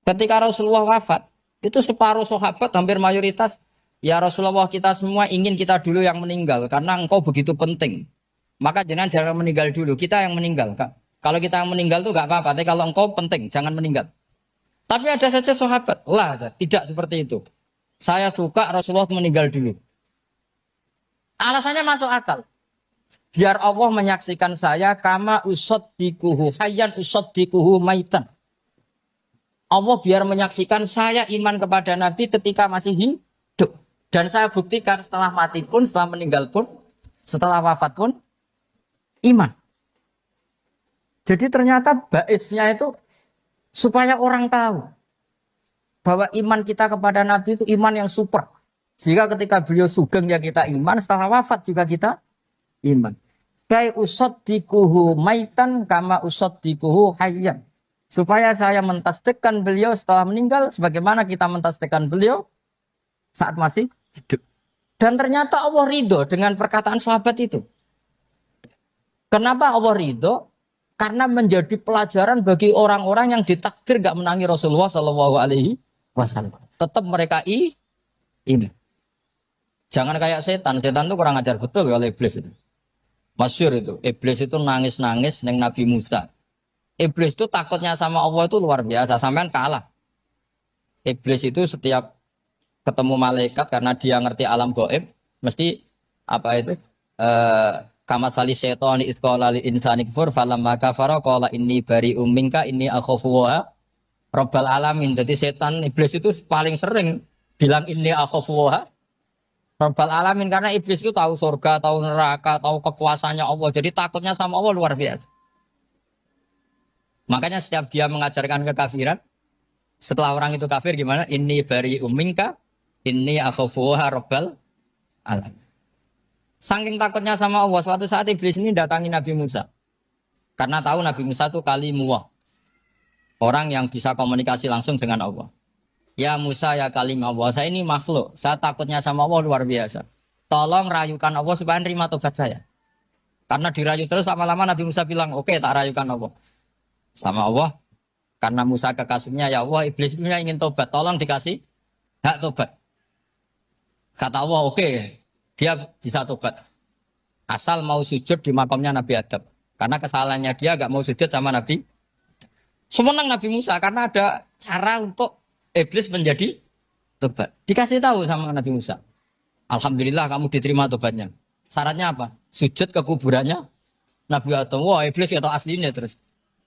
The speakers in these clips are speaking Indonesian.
Ketika Rasulullah wafat, itu separuh sahabat hampir mayoritas, ya Rasulullah kita semua ingin kita dulu yang meninggal karena engkau begitu penting. Maka jangan meninggal dulu, kita yang meninggal. Kak. Kalau kita yang meninggal tuh gak apa-apa, tapi kalau engkau penting, jangan meninggal. Tapi ada saja sahabat, lah tidak seperti itu. Saya suka Rasulullah meninggal dulu. Alasannya masuk akal. Biar Allah menyaksikan saya kama usoddikuhu hayyan usoddikuhu maitan. Allah biar menyaksikan saya iman kepada Nabi ketika masih hidup. Dan saya buktikan setelah mati pun, setelah meninggal pun, setelah wafat pun, iman. Jadi ternyata baisnya itu supaya orang tahu bahwa iman kita kepada Nabi itu iman yang super. Jika ketika beliau sugeng ya kita iman, setelah wafat juga kita iman. Kai usoddikuhu maitan kama usoddikuhu hayyan. Supaya saya mentasdikkan beliau setelah meninggal sebagaimana kita mentasdikkan beliau saat masih hidup. Dan ternyata Allah ridho dengan perkataan sahabat itu. Kenapa Allah ridho? Karena menjadi pelajaran bagi orang-orang yang ditakdir gak menangi Rasulullah Shallallahu Alaihi Wasallam. Tetap mereka ini. Jangan kayak setan. Setan itu kurang ajar betul oleh iblis itu. Masyhur itu. Iblis itu nangis-nangis neng Nabi Musa. Iblis itu takutnya sama Allah itu luar biasa. Sampean kalah. Iblis itu setiap ketemu malaikat karena dia ngerti alam gaib, mesti apa itu? Kama sali syaitani idh qala lil insani kfur falamma kafara qala inni bari'um minka inni akhafu wa rabbal alamin. Jadi setan iblis itu paling sering bilang inni akhafu wa rabbal alamin karena iblis itu tahu surga, tahu neraka, tahu kekuasaannya Allah. Jadi takutnya sama Allah luar biasa. Makanya setiap dia mengajarkan kekafiran, setelah orang itu kafir gimana? Inni bari'um minka inni akhafu wa rabbal alamin. Saking takutnya sama Allah, suatu saat iblis ini datangi Nabi Musa. Karena tahu Nabi Musa itu kalimullah. Orang yang bisa komunikasi langsung dengan Allah. Ya Musa ya kalimah Allah, saya ini makhluk. Saya takutnya sama Allah luar biasa. Tolong rayukan Allah supaya nerima tobat saya. Karena dirayu terus lama-lama Nabi Musa bilang, oke, tak rayukan Allah. Sama Allah. Karena Musa kekasihnya, ya Allah iblis punya ingin tobat. Tolong dikasih hak tobat. Kata Allah, oke. Dia bisa tobat. Asal mau sujud di makamnya Nabi Adam. Karena kesalahannya dia gak mau sujud sama Nabi. Semenang Nabi Musa karena ada cara untuk iblis menjadi tobat. Dikasih tahu sama Nabi Musa. Alhamdulillah kamu diterima tobatnya. Syaratnya apa? Sujud ke kuburannya Nabi Adam. Wah iblis atau aslinya terus.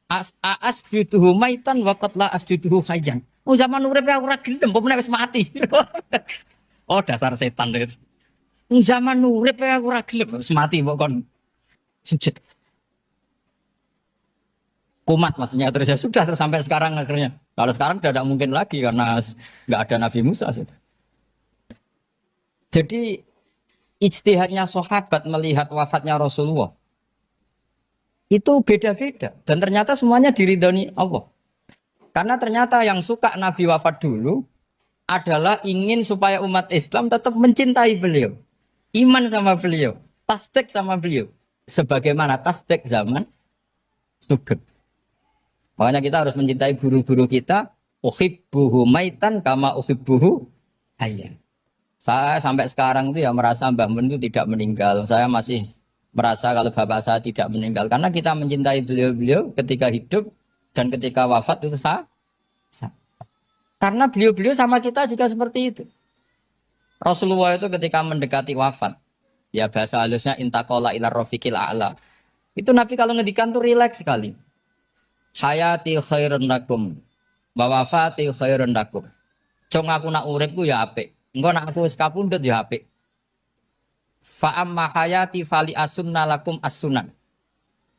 Asjuduhu maitan waqatla asjuduhu hayyan. Oh zaman urip aku ora gelem, apa wis mati. Oh dasar setan itu. Zaman urip ya aku ora gelem wis mati mbok kon sujud. Kumat maksudnya terus ya sudah terus sampai sekarang akhirnya. Kalau sekarang sudah tidak mungkin lagi karena nggak ada Nabi Musa. Jadi ijtihadnya sahabat melihat wafatnya Rasulullah itu beda-beda dan ternyata semuanya diridhoni Allah. Karena ternyata yang suka Nabi wafat dulu adalah ingin supaya umat Islam tetap mencintai beliau. Iman sama beliau, tasdik sama beliau. Sebagaimana tasdik zaman sugeng. Makanya kita harus mencintai guru-guru kita. Uhibbuhu maitan kama uhibbuhu hayyan. Saya sampai sekarang itu ya merasa Mbah Mun itu tidak meninggal. Saya masih merasa kalau bapak saya tidak meninggal. Karena kita mencintai beliau-beliau ketika hidup dan ketika wafat itu sah. Karena beliau-beliau sama kita juga seperti itu. Rasulullah itu ketika mendekati wafat, ya bahasa halusnya intaqala ila rafiqil a'la. Itu Nabi kalau ngedikan tuh rileks sekali. Hayati khairun lakum wa wafati khairun lakum. Jong aku nak uripku ya apik. Engko nak aku wis kapundhut ya apik. Fa amma hayati fali asunna lakum as-sunan.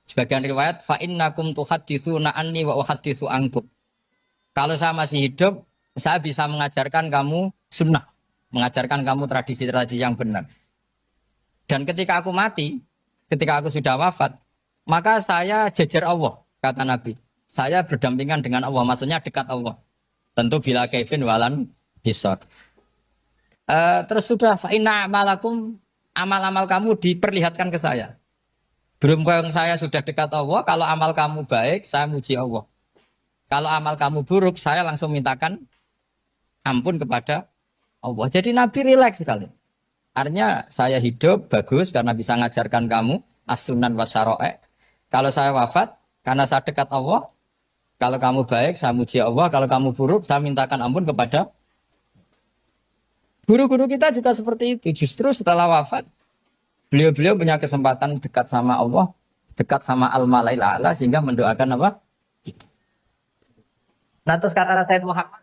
Sebagian riwayat fa innakum tuhadditsuna anni wa uhadditsu ankum. Kalau saya masih hidup, saya bisa mengajarkan kamu sunnah. Mengajarkan kamu tradisi-tradisi yang benar. Dan ketika aku mati, ketika aku sudah wafat, maka saya jejer Allah, kata Nabi. Saya berdampingan dengan Allah, maksudnya dekat Allah. Tentu bila kaifin walan hisab. Terus sudah, fa'inna amalakum, amal-amal kamu diperlihatkan ke saya. Berhubung saya sudah dekat Allah, kalau amal kamu baik, saya muji Allah. Kalau amal kamu buruk, saya langsung mintakan ampun kepada Allah. Jadi Nabi rileks sekali. Artinya saya hidup bagus karena bisa ngajarkan kamu as-sunan wa syara'i'. Kalau saya wafat karena saya dekat Allah. Kalau kamu baik, saya muji Allah. Kalau kamu buruk, saya mintakan ampun kepada guru-guru kita juga seperti itu. Justru setelah wafat, beliau-beliau punya kesempatan dekat sama Allah, dekat sama Al-Malail A'la sehingga mendoakan apa? Nah, terus kata Sayyid Muhammad,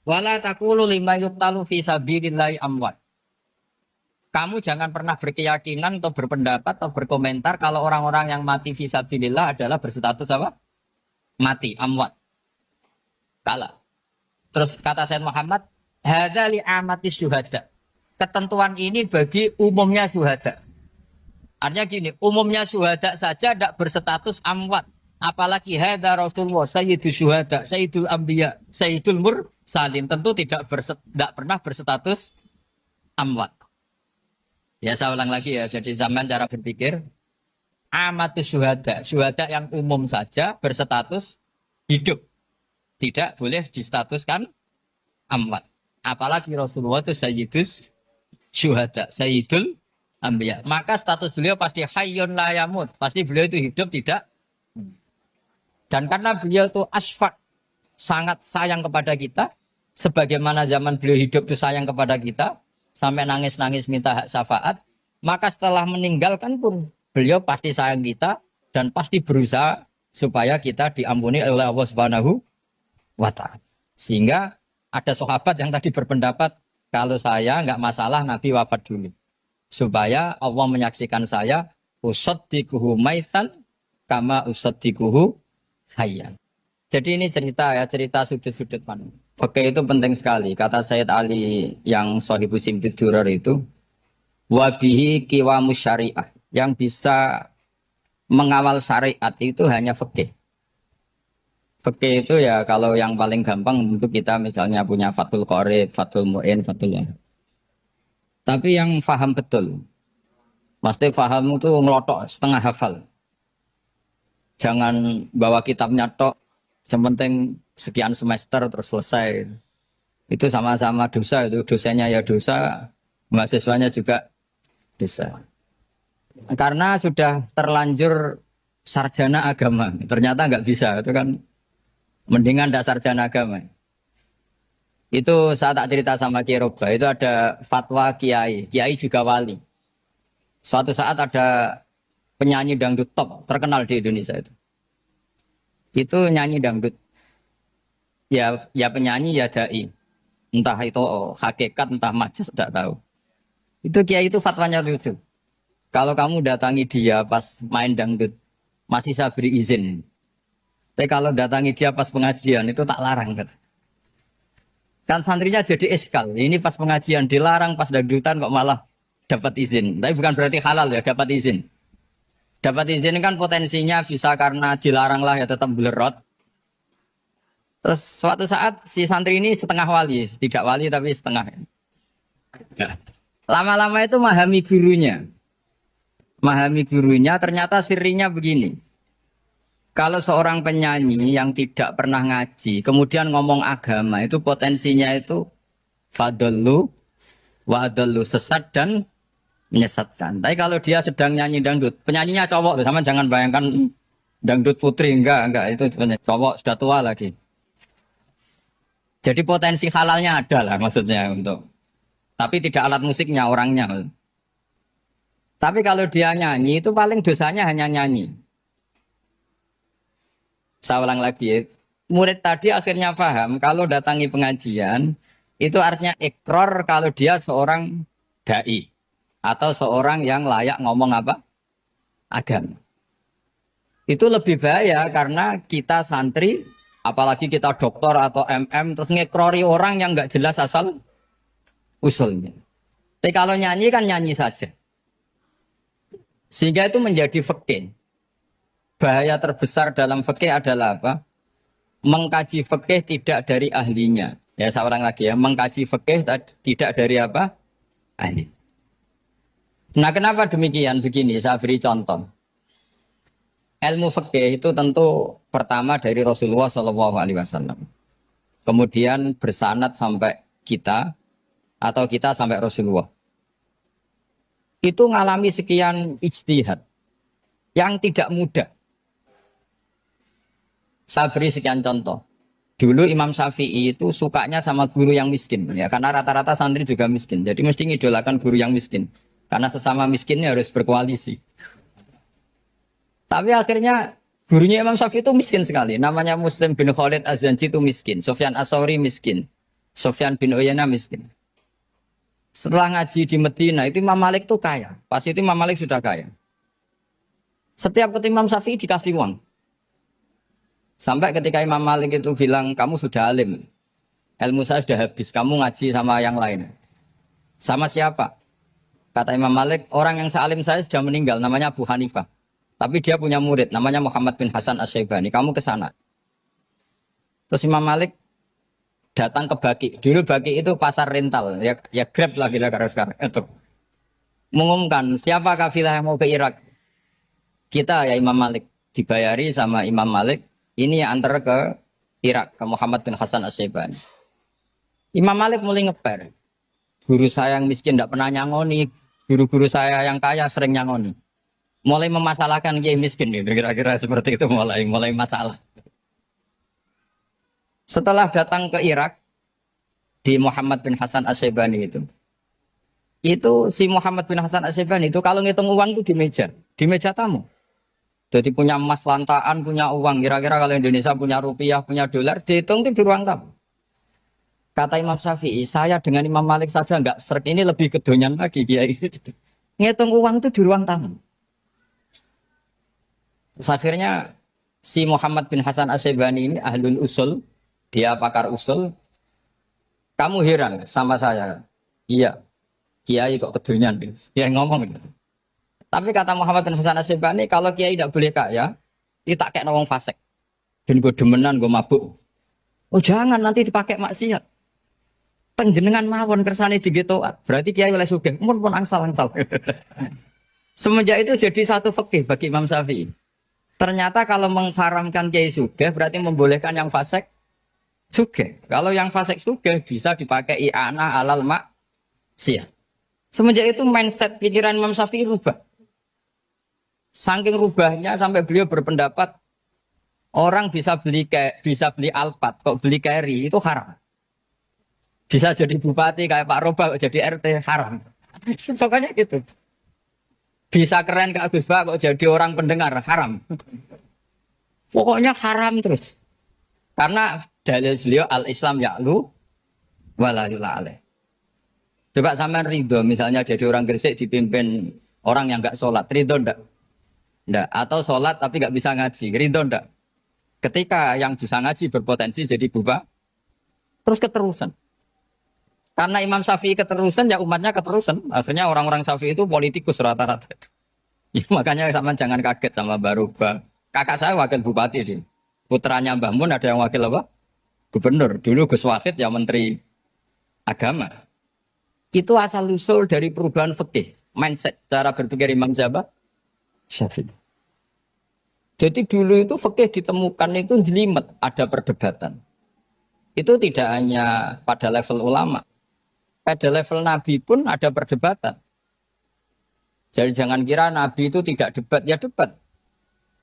wala taqulu lima yuqtalu fi sabilillahi amwat. Kamu jangan pernah berkeyakinan atau berpendapat atau berkomentar kalau orang-orang yang mati fi sabilillah adalah berstatus apa? Mati, amwat. Kalah. Terus kata Sayyid Muhammad, hadza li amatis syuhada. Ketentuan ini bagi umumnya syuhada. Artinya gini, umumnya syuhada saja tidak berstatus amwat. Apalagi hadza Rasulullah, sayyidul syuhada, sayyidul anbiya, sayyidul mursalin. Tentu tidak pernah berstatus amwat. Ya saya ulang lagi ya, jadi zaman cara berpikir. Amatus syuhada, syuhada yang umum saja berstatus hidup. Tidak boleh distatuskan amwat. Apalagi Rasulullah itu sayyidus syuhada, sayyidul anbiya. Maka status beliau pasti hayyun la yamut. Pasti beliau itu hidup tidak. Dan karena beliau itu asfaq, sangat sayang kepada kita, sebagaimana zaman beliau hidup itu sayang kepada kita, sampai nangis-nangis minta hak syafaat, maka setelah meninggalkan pun beliau pasti sayang kita dan pasti berusaha supaya kita diampuni oleh Allah Subhanahu wa ta'ala. Sehingga ada sahabat yang tadi berpendapat kalau saya nggak masalah Nabi wafat dulu. Supaya Allah menyaksikan saya usaddiquhu maitan kama usaddiquhu hayyan. Jadi ini cerita ya, cerita sudut-sudut pandang. Fikih itu penting sekali. Kata Sayyid Ali yang Shahibu Simtud Durar itu, wabihi qiwamus syariah. Yang bisa mengawal syariat itu hanya fikih. Fikih itu ya kalau yang paling gampang untuk kita misalnya punya Fathul Qorib, Fathul Mu'in, Fathul Wahab. Tapi yang faham betul. Pasti faham itu ngelotok setengah hafal. Jangan bawa kitabnya tok. Yang penting sekian semester terus selesai. Itu sama-sama dosa itu. Dosanya ya dosa, mahasiswanya juga dosa. Karena sudah terlanjur sarjana agama. Ternyata nggak bisa. Itu kan mendingan nggak sarjana agama. Itu saya tak cerita sama Kiai Roba. Itu ada fatwa Kiai. Kiai juga wali. Suatu saat ada penyanyi dangdut top terkenal di Indonesia itu. Itu nyanyi dangdut. Ya penyanyi ya dai. Entah itu hakikat, entah majas, tidak tahu. Itu Kiai itu fatwanya lucu. Kalau kamu datangi dia pas main dangdut, masih saya beri izin. Tapi kalau datangi dia pas pengajian, itu tak larang. Kan santrinya jadi eskal. Ini pas pengajian dilarang, pas dangdutan kok malah dapat izin. Tapi bukan berarti halal ya, dapat izin. Dapat izin kan potensinya bisa karena dilarang lah ya tetap belerot. Terus suatu saat si santri ini setengah wali, tidak wali tapi setengah. Lama-lama itu memahami gurunya. Memahami gurunya ternyata sirinya begini. Kalau seorang penyanyi yang tidak pernah ngaji, kemudian ngomong agama, itu potensinya itu fadallu wa adallu, sesat dan menyesatkan. Tapi kalau dia sedang nyanyi dangdut, penyanyinya cowok, sama jangan bayangkan dangdut putri, enggak, itu cowok sudah tua lagi. Jadi potensi halalnya ada lah maksudnya untuk. Tapi tidak alat musiknya, orangnya. Tapi kalau dia nyanyi, itu paling dosanya hanya nyanyi. Saya ulang lagi ya. Murid tadi akhirnya paham kalau datangi pengajian itu artinya ikrar kalau dia seorang dai atau seorang yang layak ngomong apa? Agama. Itu lebih bahaya karena kita santri, apalagi kita doktor atau MM terus ngekrori orang yang nggak jelas asal usulnya. Tapi kalau nyanyi kan nyanyi saja. Sehingga itu menjadi fikih. Bahaya terbesar dalam fikih adalah apa? Mengkaji fikih tidak dari ahlinya. Ya seorang lagi ya, mengkaji fikih tidak dari apa? Ahli. Nah kenapa demikian? Begini, saya beri contoh. Ilmu fikih itu tentu pertama dari Rasulullah SAW. Kemudian bersanad sampai kita atau kita sampai Rasulullah. Itu ngalami sekian ijtihad yang tidak mudah. Saya beri sekian contoh. Dulu Imam Syafi'i itu sukanya sama guru yang miskin, ya karena rata-rata santri juga miskin. Jadi mesti ngidolakan guru yang miskin, karena sesama miskinnya harus berkoalisi. Tapi akhirnya gurunya Imam Syafi'i itu miskin sekali. Namanya Muslim bin Khalid Az-Zanji itu miskin, Sufyan As-Tsauri miskin, Sufyan bin Uyainah miskin. Setelah ngaji di Medina itu Imam Malik itu kaya. Pas itu Imam Malik sudah kaya. Setiap ketemu Imam Syafi'i dikasih uang. Sampai ketika Imam Malik itu bilang, kamu sudah alim. Ilmu saya sudah habis, kamu ngaji sama yang lain. Sama siapa? Kata Imam Malik, orang yang sealim saya sudah meninggal, namanya Abu Hanifah. Tapi dia punya murid, namanya Muhammad bin Hasan Asy-Syaibani. Kamu ke sana. Terus Imam Malik datang ke Baki. Dulu Baki itu pasar rental. Ya Grab lah kira-kira sekarang. Itu. Mengumumkan, siapa kafilah yang mau ke Irak? Kita ya Imam Malik. Dibayari sama Imam Malik. Ini yang antar ke Irak, ke Muhammad bin Hasan Asy-Syaibani. Imam Malik mulai ngeper. Guru saya yang miskin tidak pernah nyangoni. Guru-guru saya yang kaya sering nyangoni. Mulai memasalahkan kiai miskin gitu. Kira-kira seperti itu mulai masalah. Setelah datang ke Irak, di Muhammad bin Hasan Asy-Syaibani itu si Muhammad bin Hasan Asy-Syaibani itu kalau ngitung uang itu di meja tamu. Jadi punya emas lantaan, punya uang. Kira-kira kalau Indonesia punya rupiah, punya dolar, dihitung itu di ruang tamu. Kata Imam Syafi'i, saya dengan Imam Malik saja enggak seret, ini lebih kedonyan lagi kiai. Ngitung uang itu di ruang tamu. Terus akhirnya si Muhammad bin Hasan Asy-Syaibani ini ahlul usul, dia pakar usul. Kamu heran sama saya? Iya, kiai kok kedonyan. Dia ngomong gitu. Tapi kata Muhammad bin Hasan Asy-Syaibani, kalau kiai tidak boleh kaya, dia tak kayak nawang fasik. Dan gue demenan, gue mabuk. Oh jangan, nanti dipakai maksiat. Penjenengan mawon kersane digitu. Berarti kiai oleh sugih. Pun angsal-angsal. Semenjak itu jadi satu fikih bagi Imam Syafi'i. Ternyata kalau mengharamkan kiai sugih, berarti membolehkan yang fasik sugih. Kalau yang fasik sugih bisa dipakai i'anah alal maksiat. Semenjak itu mindset pikiran Imam Syafi'i rubah. Saking rubahnya sampai beliau berpendapat orang bisa beli Alphard, kok beli carry itu haram. Bisa jadi bupati kayak Pak Roba, jadi RT haram. Pokoknya gitu. Bisa keren Kak Gus Ba kok jadi orang pendengar haram. Pokoknya haram terus. Karena dalil beliau al-Islam ya'lu wala yula alaih. Coba sampean ridho misalnya jadi orang Gresik dipimpin orang yang enggak sholat, ridho enggak? Enggak. Atau sholat tapi enggak bisa ngaji, ridho enggak? Ketika yang bisa ngaji berpotensi jadi buba, terus keterusan. Karena Imam Syafi'i keterusan, ya umatnya keterusan. Akhirnya orang-orang Syafi'i itu politikus rata-rata. Ya, makanya sama jangan kaget sama Baruba. Kakak saya wakil bupati ini. Putranya Mbah Mun ada yang wakil apa? Gubernur. Dulu Gus Wahid ya menteri agama. Itu asal usul dari perubahan fikih, mindset, cara berpikir Imam Syafi'i. Jadi dulu itu fikih ditemukan itu jelimet, ada perdebatan. Itu tidak hanya pada level ulama. Pada level Nabi pun ada perdebatan. Jadi jangan kira Nabi itu tidak debat, ya debat.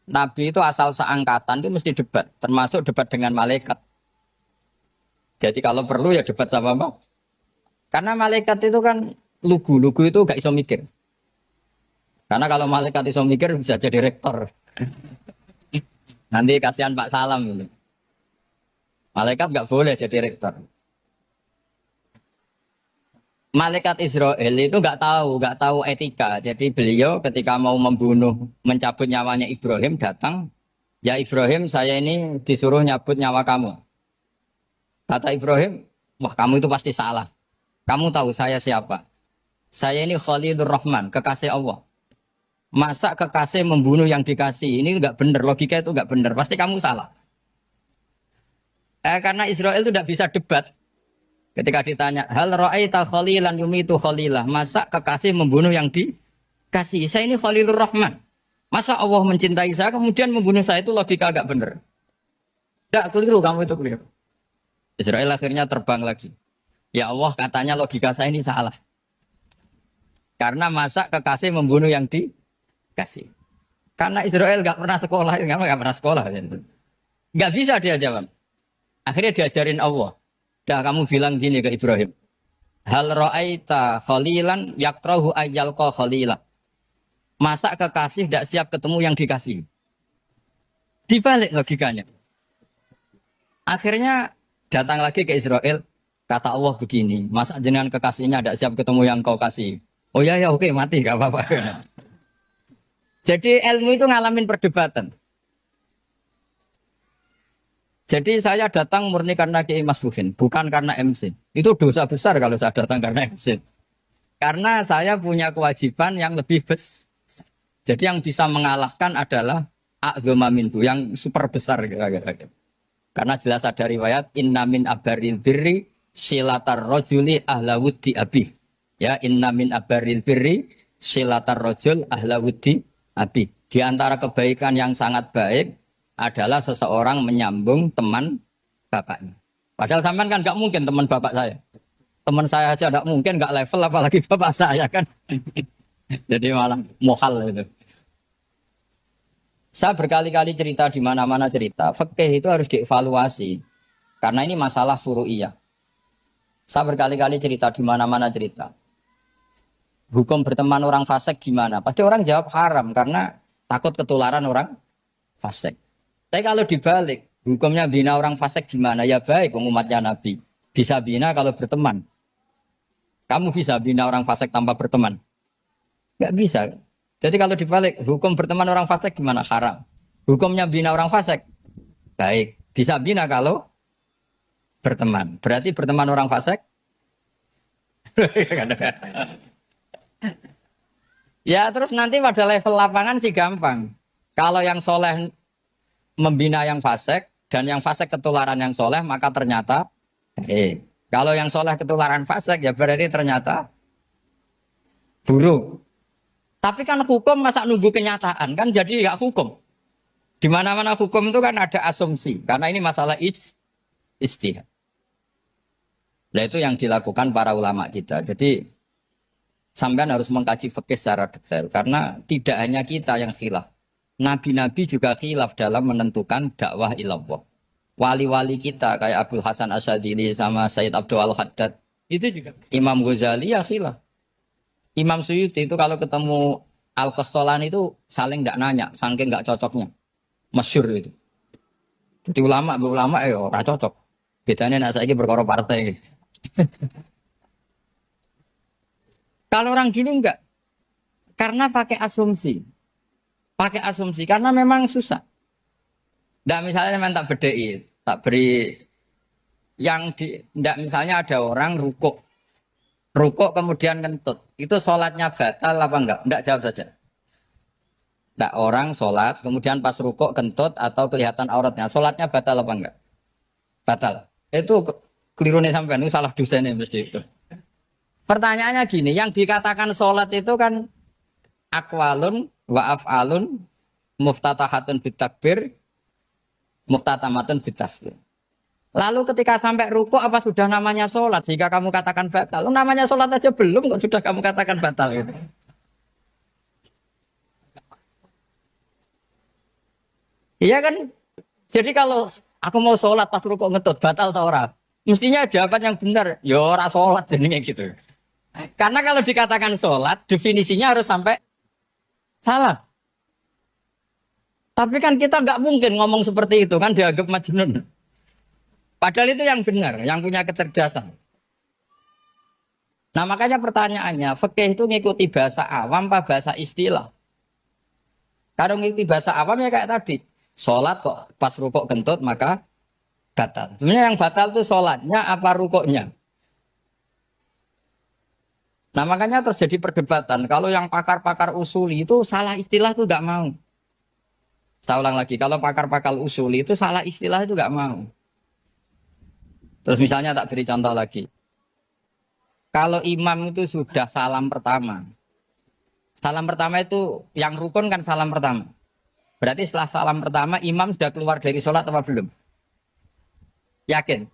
Nabi itu asal seangkatan itu mesti debat, termasuk debat dengan malaikat. Jadi kalau perlu ya debat sama apa? Karena malaikat itu kan lugu itu gak iso mikir. Karena kalau malaikat iso mikir bisa jadi rektor. Nanti kasihan Pak Salam gitu. Malaikat gak boleh jadi rektor. Malaikat Israel itu nggak tahu etika. Jadi beliau ketika mau membunuh, mencabut nyawanya Ibrahim datang, ya Ibrahim saya ini disuruh nyabut nyawa kamu. Kata Ibrahim, wah kamu itu pasti salah. Kamu tahu saya siapa? Saya ini Khalilur Rahman, kekasih Allah. Masa kekasih membunuh yang dikasih? Ini nggak benar, logika itu nggak benar. Pasti kamu salah. Karena Israel itu tidak bisa debat. Ketika ditanya, hal ra'aita khalilan yumitu khalilah, masa kekasih membunuh yang dikasih? Saya ini Khalilur Rahman. Masa Allah mencintai saya kemudian membunuh saya, itu logika agak bener. Tidak keliru, kamu itu keliru. Israel akhirnya terbang lagi. Ya Allah, katanya logika saya ini salah. Karena masa kekasih membunuh yang dikasih. Karena Israel nggak pernah sekolah, nggak pernah sekolah. Nggak bisa dia jawab. Akhirnya diajarin Allah. Dah kamu bilang gini ke Ibrahim. Hal ra'aita khalilan yakrahu ayyalqa khalila. Masa kekasih tidak siap ketemu yang dikasih. Dibalik logikanya. Akhirnya datang lagi ke Israel. Kata Allah begini. Masa jenengan kekasihnya tidak siap ketemu yang kau kasih. Oh ya ya oke mati gak apa-apa. Jadi ilmu itu ngalamin perdebatan. Jadi saya datang murni karena Kiai Mas Buhin, bukan karena MC. Itu dosa besar kalau saya datang karena MC. Karena saya punya kewajiban yang lebih besar. Jadi yang bisa mengalahkan adalah a'dzama minhu, yang super besar kira-kira. Karena jelas ada riwayat inna min abaril birri silatar rajuli ahla wuddi abi. Ya, inna min abaril birri silatar rajul ahla wuddi abi. Di antara kebaikan yang sangat baik adalah seseorang menyambung teman bapaknya. Padahal sampean kan nggak mungkin teman bapak saya. Teman saya aja nggak mungkin, nggak level apalagi bapak saya kan. Jadi malah mohal itu. Saya berkali-kali cerita di mana-mana cerita. Fikih itu harus dievaluasi. Karena ini masalah furu'iyah. Saya berkali-kali cerita di mana-mana cerita. Hukum berteman orang fasik gimana? Pasti orang jawab haram karena takut ketularan orang fasik. Tapi kalau dibalik, hukumnya bina orang fasik gimana? Ya baik, umatnya Nabi. Bisa bina kalau berteman. Kamu bisa bina orang fasik tanpa berteman? Nggak bisa. Jadi kalau dibalik, hukum berteman orang fasik gimana? Haram. Hukumnya bina orang fasik? Baik. Bisa bina kalau berteman. Berarti berteman orang fasik? Ya terus nanti pada level lapangan sih gampang. Kalau yang soleh membina yang fasik dan yang fasik ketularan yang soleh, maka ternyata kalau yang soleh ketularan fasik ya berarti ternyata buruk. Tapi kan hukum masa nunggu kenyataan kan jadi nggak hukum. Di mana-mana hukum itu kan ada asumsi karena ini masalah ijtihad. Nah itu yang dilakukan para ulama kita. Jadi sampean harus mengkaji fikih secara detail karena tidak hanya kita yang khilaf. Nabi-nabi juga khilaf dalam menentukan dakwah ilallah. Wali-wali kita kayak Abdul Hasan Asyadili sama Sayyid Abdul Al-Haddad itu juga. Imam Ghazali ya khilaf. Imam Suyuti itu kalau ketemu Al-Qastolani itu saling tidak nanya, saking nggak cocoknya. Masyhur itu. Jadi ulama ya ora cocok. Bedanya nak saiki berkoro partai. Kalau orang dulu enggak. Karena pakai asumsi. Pakai asumsi karena memang susah. Enggak misalnya memang tak bedai, tak beri yang di enggak misalnya ada orang rukuk. Rukuk kemudian kentut. Itu sholatnya batal apa enggak? Enggak, jawab saja. Enggak, orang sholat kemudian pas rukuk kentut atau kelihatan auratnya. Sholatnya batal apa enggak? Batal. Itu keliru nih sampean, itu salah dosennya mesti itu. Pertanyaannya gini, yang dikatakan sholat itu kan akwalun wa af'alun muftatahatun bitakbir muftatamatun bitaslim. Lalu ketika sampai rukuk apa sudah namanya sholat? Jika kamu katakan batal, namanya sholat aja belum kok sudah kamu katakan batal gitu. Iya kan? Jadi kalau aku mau sholat pas rukuk ngetut batal atau ora? Mestinya jawaban yang benar, ya ora sholat jadinya gitu. Karena kalau dikatakan sholat, definisinya harus sampai salah. Tapi kan kita nggak mungkin ngomong seperti itu, kan dianggap majnun. Padahal itu yang benar, yang punya kecerdasan. Nah makanya pertanyaannya, fikih itu ngikuti bahasa awam apa bahasa istilah? Kalau ngikuti bahasa awam ya kayak tadi, sholat kok pas rukuk kentut maka batal. Sebenarnya yang batal itu sholatnya apa rukuknya? Nah makanya terjadi perdebatan. Kalau yang pakar-pakar usuli itu salah istilah itu nggak mau. Saya ulang lagi, kalau pakar-pakar usuli itu salah istilah itu nggak mau. Terus misalnya tak beri contoh lagi. Kalau imam itu sudah salam pertama, Salam pertama itu yang rukun kan salam pertama. Berarti setelah salam pertama imam sudah keluar dari sholat apa belum? Yakin?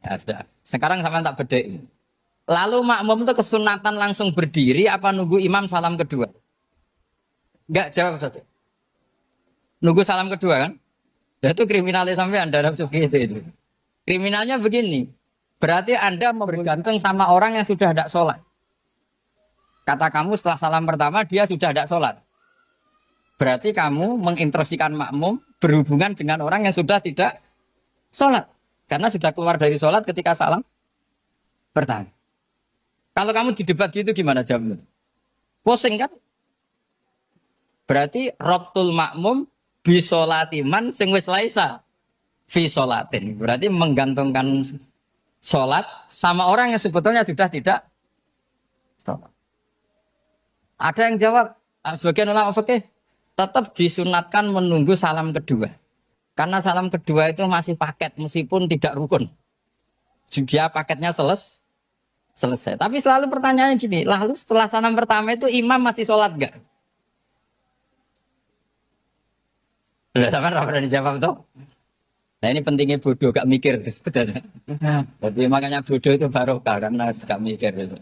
Ya sudah. Sekarang sama tak bedai. Lalu makmum itu kesunatan langsung berdiri apa nunggu imam salam kedua? Enggak, jawab satu. Nunggu salam kedua kan? Ya itu kriminalnya sampai Anda seperti itu. Kriminalnya begini. Berarti Anda bergantung sama orang yang sudah tidak sholat. Kata kamu setelah salam pertama dia sudah tidak sholat. Berarti kamu menginstruksikan makmum berhubungan dengan orang yang sudah tidak sholat. Karena sudah keluar dari sholat ketika salam pertama. Kalau kamu di debat gitu gimana jawabnya? Pusing kan? Berarti robtul makmum bisolatiman sing wis laisa fi sholatin. Berarti menggantungkan sholat sama orang yang sebetulnya sudah tidak sholat. Ada yang jawab, sebagian ulama fikih tetap disunatkan menunggu salam kedua. Karena salam kedua itu masih paket meskipun tidak rukun. Dia paketnya selesai. Tapi selalu pertanyaannya gini, lalu setelah salam pertama itu imam masih sholat gak? Sudah sama pernah dijawab tuh? Nah ini pentingnya bodoh gak mikir sebenarnya. Jadi makanya bodoh itu barokah karena gak mikir itu.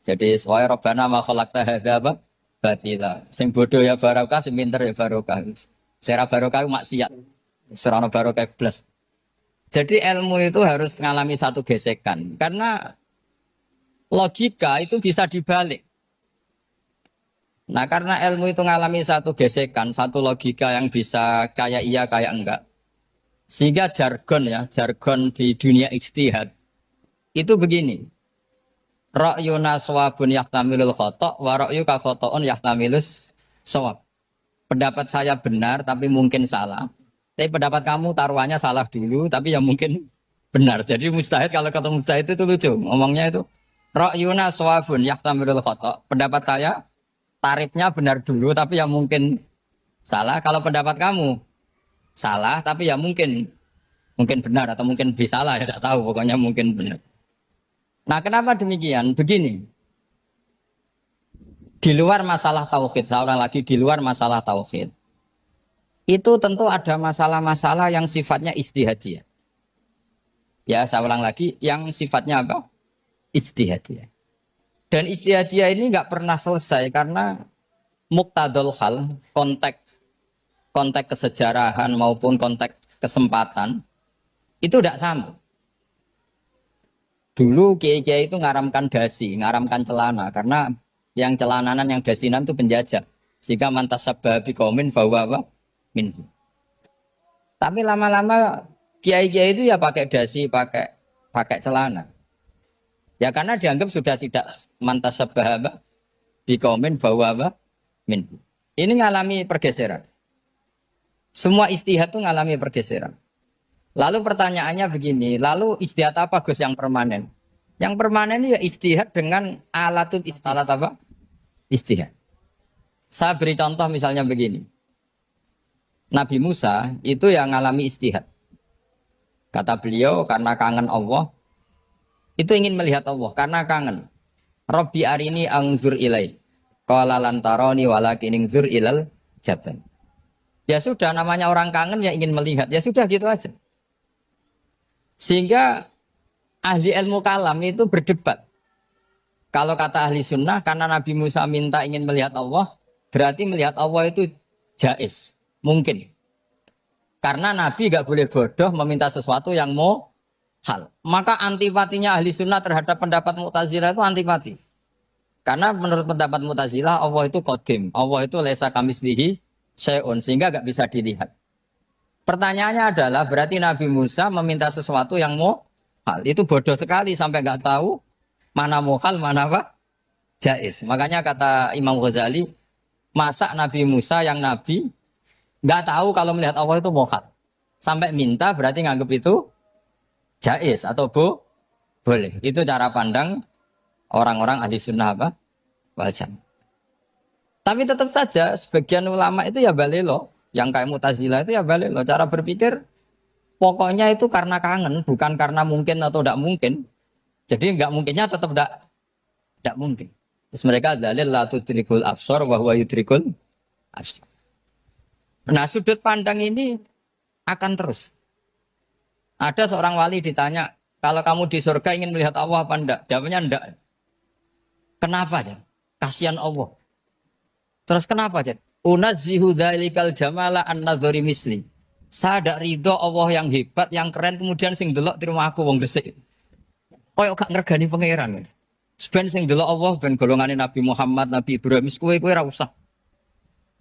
Jadi soalnya Rabbana ma khalaqta hadza apa? Batila. Sing bodoh ya barokah, sing pinter ya barokah. Sera barokah maksiat. Serana barokah plus. Jadi ilmu itu harus mengalami satu gesekan karena logika itu bisa dibalik. Nah karena ilmu itu mengalami satu gesekan, satu logika yang bisa kayak iya kayak enggak. Sehingga jargon di dunia ijtihad itu begini. Ra'yuna shawabun yahtamilul khata' wa ra'yuka khata'un yahtamilus shawab. Pendapat saya benar tapi mungkin salah. Tapi pendapat kamu taruhannya salah dulu tapi yang mungkin benar. Jadi mustahid kalau ketemu mustahid itu lucu. Ngomongnya itu ra'yuna shawabun yahtamilul khata'. Pendapat saya tarifnya benar dulu tapi yang mungkin salah. Kalau pendapat kamu salah tapi ya mungkin benar atau mungkin bisa salah ya tidak tahu pokoknya mungkin benar. Nah kenapa demikian? Begini, di luar masalah tauhid, saya ulang lagi di luar masalah tauhid, itu tentu ada masalah-masalah yang sifatnya ijtihadiyah. Ya saya ulang lagi, yang sifatnya apa? Ijtihadiyah. Dan ijtihadiyah ini nggak pernah selesai karena muqtadul hal, konteks kesejarahan maupun konteks kesempatan itu tidak sama. Dulu kiai-kiai itu ngaramkan dasi, ngaramkan celana karena yang celananan yang dasinan itu penjajah. Sehingga mantas sabah biqaumin bahwa apa? Minhu. Tapi lama-lama kiai-kiai itu ya pakai dasi, pakai celana. Ya karena dianggap sudah tidak mantas sabah apa? Biqaumin bahwa apa? Minhu. Ini ngalami pergeseran. Semua istihad itu ngalami pergeseran. Lalu pertanyaannya begini, lalu istihad apa Gus yang permanen? Yang permanen ya istihad dengan alatut istalat apa? Istihad. Saya beri contoh misalnya begini. Nabi Musa itu yang ngalami istihad. Kata beliau karena kangen Allah, itu ingin melihat Allah karena kangen. Rabbi arini angzur ilai. Qala lan tarani walakin ingzur ilal jabal. Ya sudah namanya orang kangen ya ingin melihat. Ya sudah gitu aja. Sehingga ahli ilmu kalam itu berdebat. Kalau kata ahli sunnah, karena Nabi Musa minta ingin melihat Allah, berarti melihat Allah itu jaiz, mungkin. Karena Nabi gak boleh bodoh meminta sesuatu yang mau hal. Maka antipatinya ahli sunnah terhadap pendapat Mu'tazilah itu antipati. Karena menurut pendapat Mu'tazilah, Allah itu qadim. Allah itu laisa kamislihi syai'un, sehingga gak bisa dilihat. Pertanyaannya adalah berarti Nabi Musa meminta sesuatu yang muhal. Itu bodoh sekali sampai nggak tahu mana muhal, mana apa? Jaiz. Makanya kata Imam Ghazali, masa Nabi Musa yang Nabi nggak tahu kalau melihat Allah itu muhal. Sampai minta berarti nganggap itu jaiz atau boleh. Itu cara pandang orang-orang ahli sunnah apa? Wal jamaah. Tapi tetap saja sebagian ulama itu ya balelo. Yang kayak Mu'tazilah itu ya balik loh. Cara berpikir pokoknya itu karena kangen, bukan karena mungkin atau tidak mungkin. Jadi nggak mungkinnya tetap tidak mungkin. Terus mereka dalil la tudrikul absar wa huwa yudrikul absar. Nah, sudut pandang ini akan terus. Ada seorang wali ditanya, kalau kamu di surga ingin melihat Allah apa enggak? Jawabnya enggak. Kenapa, Jan? Kasihan Allah. Terus kenapa, Jan? Unazzihu dzalikal jamala an-nadhari misli. Saya tidak ridho Allah yang hebat, yang keren, kemudian sing delok di rumah aku wong gesik. Koyok gak ngergani pangeran. Sebenarnya sing delok Allah ben golongane Nabi Muhammad, Nabi Ibrahim, kowe ra usah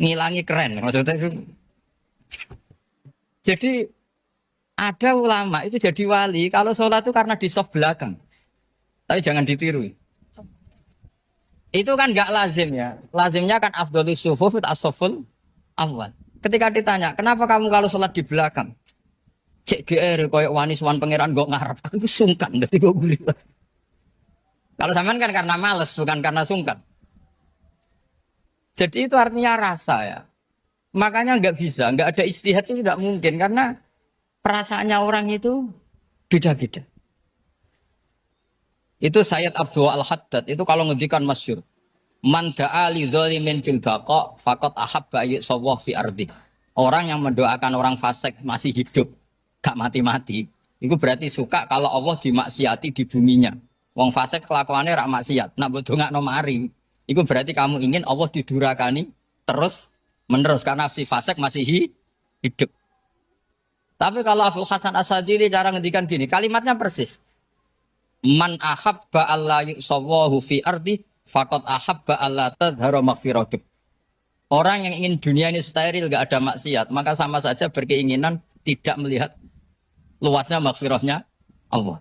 ngilangi keren. Maksudnya itu. Jadi ada ulama itu jadi wali kalau sholat itu karena di soft belakang. Tapi jangan ditiru. Itu kan nggak lazim ya. Lazimnya kan afdhalus sufuf as-saful awal. Ketika ditanya, kenapa kamu kalau sholat di belakang? Cek GR koyok wani suwan pangeran gak ngarep. Aku sungkan dari gue gulir. Kalau sampean kan karena males, bukan karena sungkan. Jadi itu artinya rasa ya. Makanya nggak bisa, nggak ada ijtihad itu tidak mungkin karena perasaannya orang itu beda-beda. Itu Sayyid Abdul Al-Haddad itu kalau ngendikan masyhur. Man da'a li dzalimin fil baqa faqad ahabba yusawwah fi ardi. Orang yang mendoakan orang fasik masih hidup, gak mati-mati, itu berarti suka kalau Allah dimaksiati di buminya. Wong fasik kelakuannya rak maksiat. Nak mbok dongakno mari, itu berarti kamu ingin Allah didurakani terus menerus karena si fasik masih hidup. Tapi kalau Abu Hasan As-Sadili cara ngendikan gini, kalimatnya persis. Man ahabba alla yusawwahu fi ardi faqad ahabba alla tadhara maghfiratuh. Orang yang ingin dunia ini steril gak ada maksiat, maka sama saja berkeinginan tidak melihat luasnya maghfirahnya Allah.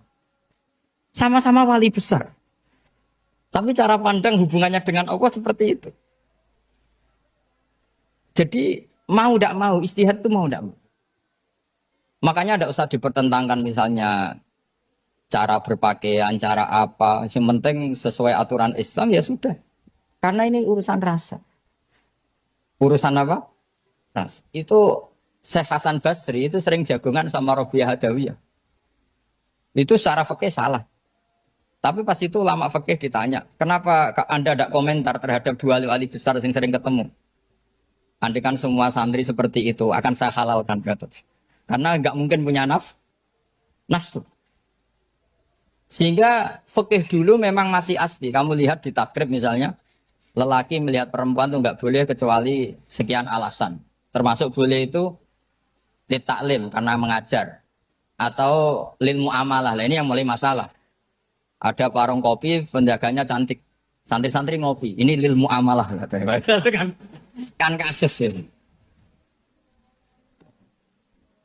Sama-sama wali besar. Tapi cara pandang hubungannya dengan Allah seperti itu. Jadi mau tidak mau, istihad itu mau tidak mau. Makanya tidak usah dipertentangkan misalnya cara berpakaian, cara apa. Yang penting sesuai aturan Islam ya sudah. Karena ini urusan rasa. Urusan apa? Rasa. Itu Syekh Hasan Basri itu sering jagongan sama Robiah Hadawiyah. Itu secara fikih salah. Tapi pas itu ulama fikih ditanya, kenapa Anda tidak komentar terhadap dua wali besar yang sering ketemu? Andai kan semua santri seperti itu akan saya halalkan, karena nggak mungkin punya nafsu. Sehingga fikih dulu memang masih asli. Kamu lihat di takrib misalnya, lelaki melihat perempuan itu nggak boleh kecuali sekian alasan. Termasuk boleh itu litaklim karena mengajar atau lil muamalah. Ini yang mulai masalah. Ada warung kopi, penjaganya cantik. Santri-santri ngopi. Ini lil muamalah. kan kasus ini.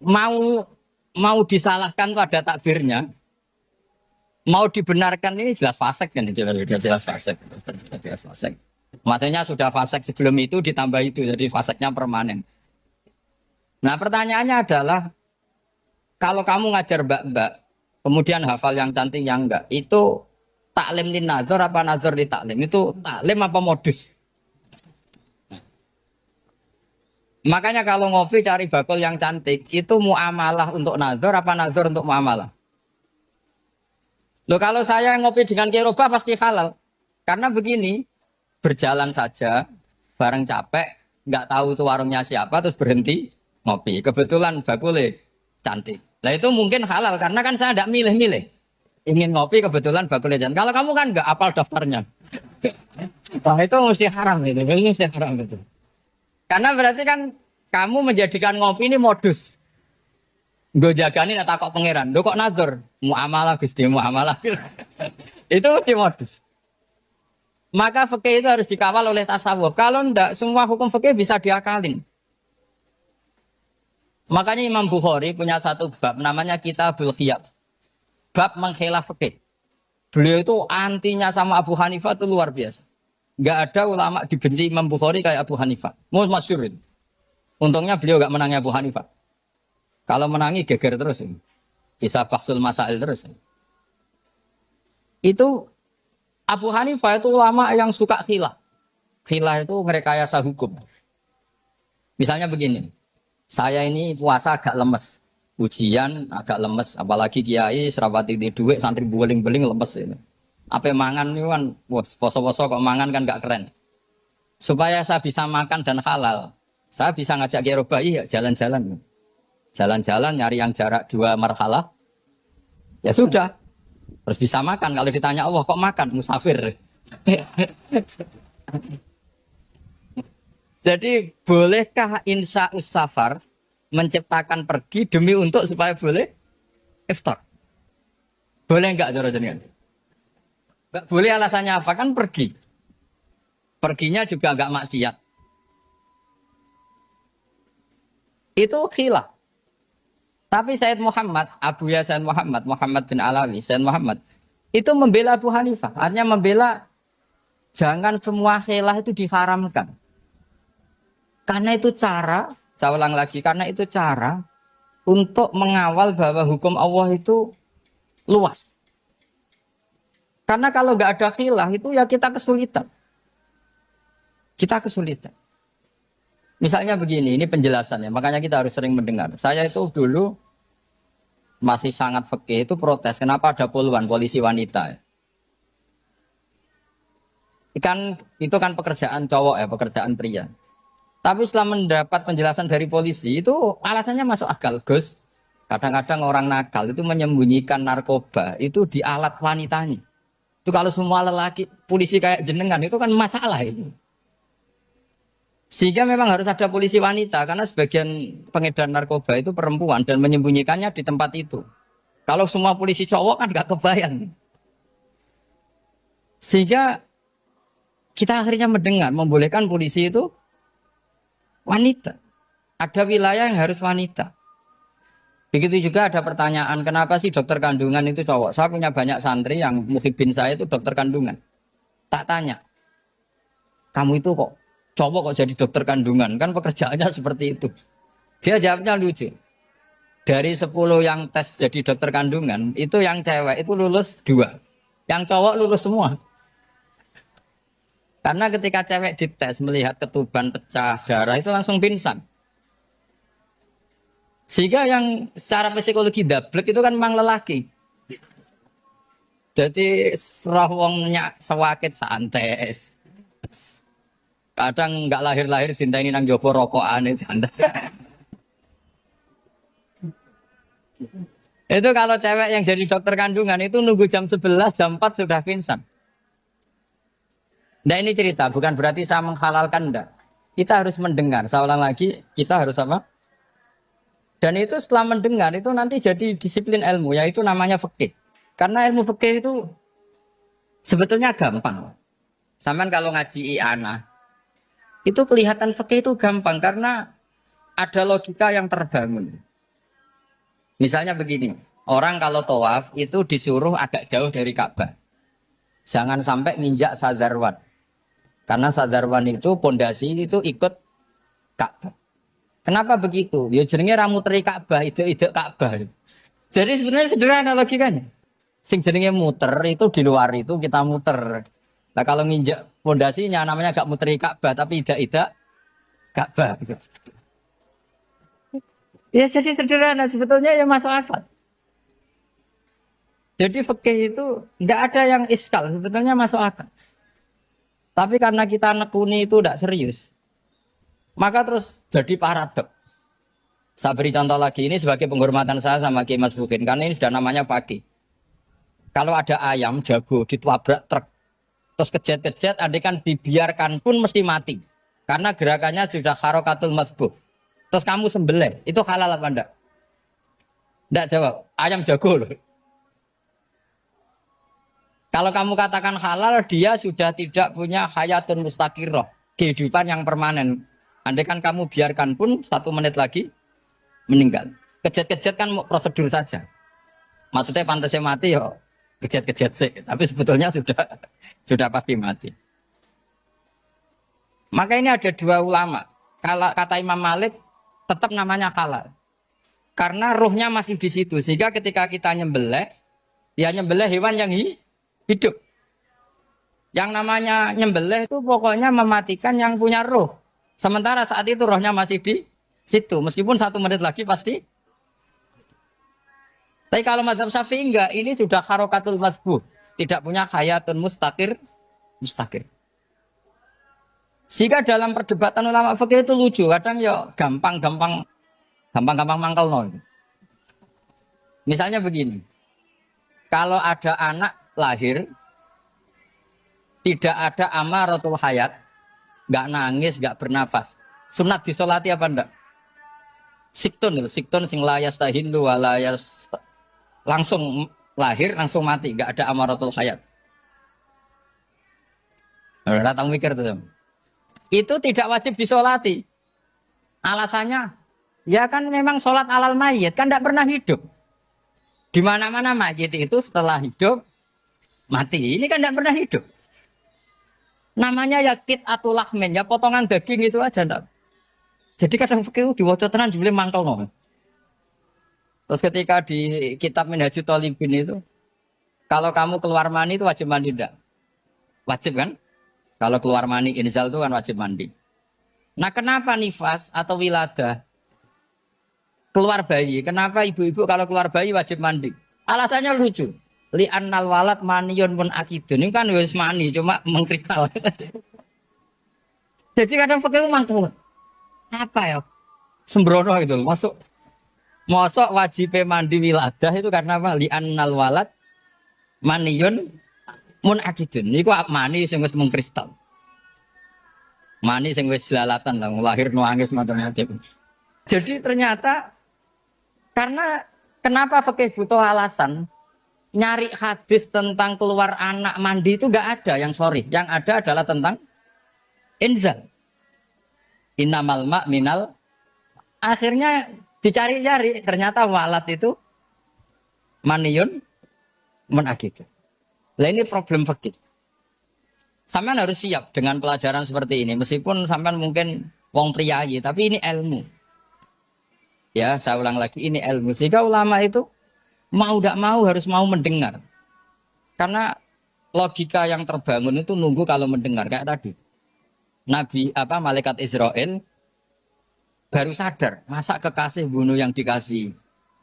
Mau disalahkan tuh ada takbirnya. Mau dibenarkan ini jelas fasik kan? Jelas fasik. Jelas fasik. Maksudnya sudah fasik sebelum itu ditambah itu. Jadi fasiknya permanen. Nah pertanyaannya adalah, kalau kamu ngajar mbak-mbak, kemudian hafal yang cantik yang enggak, itu taklim lin nazar apa nazar li taklim? Itu taklim apa modus? Makanya kalau ngopi cari bakul yang cantik, itu muamalah untuk nazar apa nazar untuk muamalah? Loh kalau saya ngopi dengan kirobah pasti halal. Karena begini, berjalan saja, bareng capek, nggak tahu itu warungnya siapa, terus berhenti ngopi. Kebetulan bakulnya cantik. Nah itu mungkin halal, karena kan saya tidak milih-milih. Ingin ngopi kebetulan bakulnya cantik. Kalau kamu kan nggak apal daftarnya. Wah itu mesti haram itu, mesti haram itu. Karena berarti kan kamu menjadikan ngopi ini modus. Gue jaganin atau kok pangeran. Lo kok nazar? Muamalah Gusti, muamalah. Itu mesti modus. Maka fikih itu harus dikawal oleh tasawuf. Kalau enggak, semua hukum fikih bisa diakalin. Makanya Imam Bukhari punya satu bab namanya Kitabul Khiyab. Bab mengkhilaf fikih. Beliau itu antinya sama Abu Hanifah itu luar biasa. Enggak ada ulama dibenci Imam Bukhari kayak Abu Hanifah. Masyhur itu. Untungnya beliau enggak menangi Abu Hanifah. Kalau menangi geger terus. Bisa faksul masail terus. Itu Abu Hanifah itu ulama yang suka khilaf. Khilaf itu merekayasa hukum. Misalnya begini. Saya ini puasa agak lemes. Ujian agak lemes. Apalagi kiai, serapati di duit, santri beling-beling lemes. Ini. Apa mangan itu kan, bos, poso-poso kok mangan kan gak keren. Supaya saya bisa makan dan halal, saya bisa ngajak Kiai Robai ya jalan-jalan. Jalan-jalan nyari yang jarak 2 marhalah, ya sudah. Terus bisa makan. Kalau ditanya Allah kok makan? Musafir. Jadi bolehkah insya safar menciptakan pergi demi untuk supaya boleh iftar? Boleh enggak cara jenengan? Enggak boleh alasannya apa? Kan pergi. Perginya juga enggak maksiat. Itu khilaf. Tapi Said Muhammad, Abu Ya Said Muhammad, Muhammad bin Alawi, Said Muhammad itu membela Abu Hanifah. Artinya membela jangan semua khilaf itu diharamkan. Karena itu cara, saya ulang lagi, karena itu cara untuk mengawal bahwa hukum Allah itu luas. Karena kalau nggak ada khilaf itu ya kita kesulitan. Kita kesulitan. Misalnya begini, ini penjelasannya, makanya kita harus sering mendengar. Saya itu dulu masih sangat fikih itu protes, kenapa ada puluhan polisi wanita. Itu kan pekerjaan cowok ya, pekerjaan pria. Tapi setelah mendapat penjelasan dari polisi itu alasannya masuk akal, Gus. Kadang-kadang orang nakal itu menyembunyikan narkoba itu di alat wanitanya. Itu kalau semua lelaki polisi kayak jenengan itu kan masalah itu. Sehingga memang harus ada polisi wanita karena sebagian pengedar narkoba itu perempuan dan menyembunyikannya di tempat itu. Kalau semua polisi cowok kan nggak kebayang. Sehingga kita akhirnya mendengar membolehkan polisi itu wanita. Ada wilayah yang harus wanita. Begitu juga ada pertanyaan, kenapa sih dokter kandungan itu cowok? Saya punya banyak santri yang muhibin saya itu dokter kandungan. Tak tanya, kamu itu kok cowok kok jadi dokter kandungan? Kan pekerjaannya seperti itu. Dia jawabnya lucu. Dari 10 yang tes jadi dokter kandungan, itu yang cewek itu lulus 2. Yang cowok lulus semua. Karena ketika cewek dites melihat ketuban pecah darah itu langsung pingsan. Sehingga yang secara psikologi dablek itu kan memang lelaki. Jadi serawongnya sewakit santes. Kadang nggak lahir-lahir cinta ini nang jopo rokokan santai. Itu kalau cewek yang jadi dokter kandungan itu nunggu jam 11, jam 4 sudah pingsan. Nah ini cerita, bukan berarti saya menghalalkan, enggak. Kita harus mendengar, saya ulang lagi, kita harus apa? Dan itu setelah mendengar, itu nanti jadi disiplin ilmu, yaitu namanya fikih. Karena ilmu fikih itu sebetulnya gampang. Sampai kalau ngaji i'anah, itu kelihatan fikih itu gampang, karena ada logika yang terbangun. Misalnya begini, orang kalau tawaf itu disuruh agak jauh dari Ka'bah. Jangan sampai nginjak sadarwan. Karena sadarwan itu pondasi itu ikut Ka'bah. Kenapa begitu? Ya jenenge ra muteri Ka'bah, ide-ide Ka'bah. Jadi sebenarnya sederhana logikanya. Sing jenenge muter itu di luar itu kita muter. Nah kalau nginjak pondasinya namanya gak muteri Ka'bah tapi ide-ide Ka'bah. Ya jadi sederhana sebetulnya ya masuk akal. Jadi fikih itu nggak ada yang iskal, sebetulnya masuk akal. Tapi karena kita nekuni itu tidak serius, maka terus jadi paradok. Saya beri contoh lagi, ini sebagai penghormatan saya sama Kiai Mas Bukin, karena ini sudah namanya fakih. Kalau ada ayam jago ditabrak truk, terus kejet-kejet, kan dibiarkan pun mesti mati. Karena gerakannya sudah harokatul masbuh. Terus kamu sembelih, itu halal apa enggak? Enggak jawab, ayam jago loh. Kalau kamu katakan halal, dia sudah tidak punya hayatun mustaqirroh, kehidupan yang permanen. Andai kan kamu biarkan pun 1 menit lagi meninggal. Kejet-kejet kan prosedur saja. Maksudnya pantasnya mati ya kejet-kejet sih, tapi sebetulnya sudah pasti mati. Maka ini ada 2 ulama. Kalau kata Imam Malik tetap namanya halal. Karena ruhnya masih di situ, sehingga ketika kita nyembelih, ya nyembelih hewan yang hidup. Yang namanya nyembelih itu pokoknya mematikan yang punya roh. Sementara saat itu rohnya masih di situ. Meskipun 1 menit lagi pasti. Tapi kalau mazhab Syafi'i enggak, ini sudah harokatul masbuh. tidak punya hayatun mustaqir. Sehingga dalam perdebatan ulama fikih itu lucu, kadang ya gampang-gampang mangkel nol. Misalnya begini, kalau ada anak lahir tidak ada amaratul hayat, nggak nangis, nggak bernafas, sunat disolati apa enggak? Siktun sing layas tahindu walayas langsung lahir langsung mati, nggak ada amaratul hayat. Nah, tahu mikir tuh. Itu tidak wajib disolati. Alasannya, ya kan memang sholat alal mayit kan tidak pernah hidup. Di mana-mana mayit itu setelah hidup mati. Ini kan tidak pernah hidup. Namanya ya atau lahmin, ya potongan daging itu aja enggak. Jadi kadang fikih diwaca tenan jebule mangkel no. Terus ketika di kitab Minhajul Thalibin itu, kalau kamu keluar mani itu wajib mandi enggak? Wajib kan? Kalau keluar mani inzal itu kan wajib mandi. Nah kenapa nifas atau wiladah keluar bayi? Kenapa ibu-ibu kalau keluar bayi wajib mandi? Alasannya lucu. Li'annal walad maniyun pun akidun. Ini kan wis mani cuma mengkristal. Jadi kadang fikih mangkel. Apa ya? Sembrono gitu. Masuk wajib mandi wiladah itu karena apa? Li'annal walad maniyun mun akidun. Niku mani sing wis mengkristal. Mani sing wis jelalatan lah lahir nuangis macam-macam. Jadi ternyata karena kenapa fikih butuh alasan? Nyari hadis tentang keluar anak mandi itu enggak ada yang sorry. Yang ada adalah tentang inzal. Innamal ma' minal. Akhirnya dicari-cari ternyata walad itu maniyun menakid. Lah ini problem fikih. Sampean harus siap dengan pelajaran seperti ini. Meskipun sampean mungkin wong priayi, tapi ini ilmu. Ya, saya ulang lagi, ini ilmu. Sehingga ulama itu mau tidak mau harus mau mendengar. Karena logika yang terbangun itu nunggu kalau mendengar kayak tadi. Nabi malaikat Israel baru sadar, masa kekasih bunuh yang dikasih.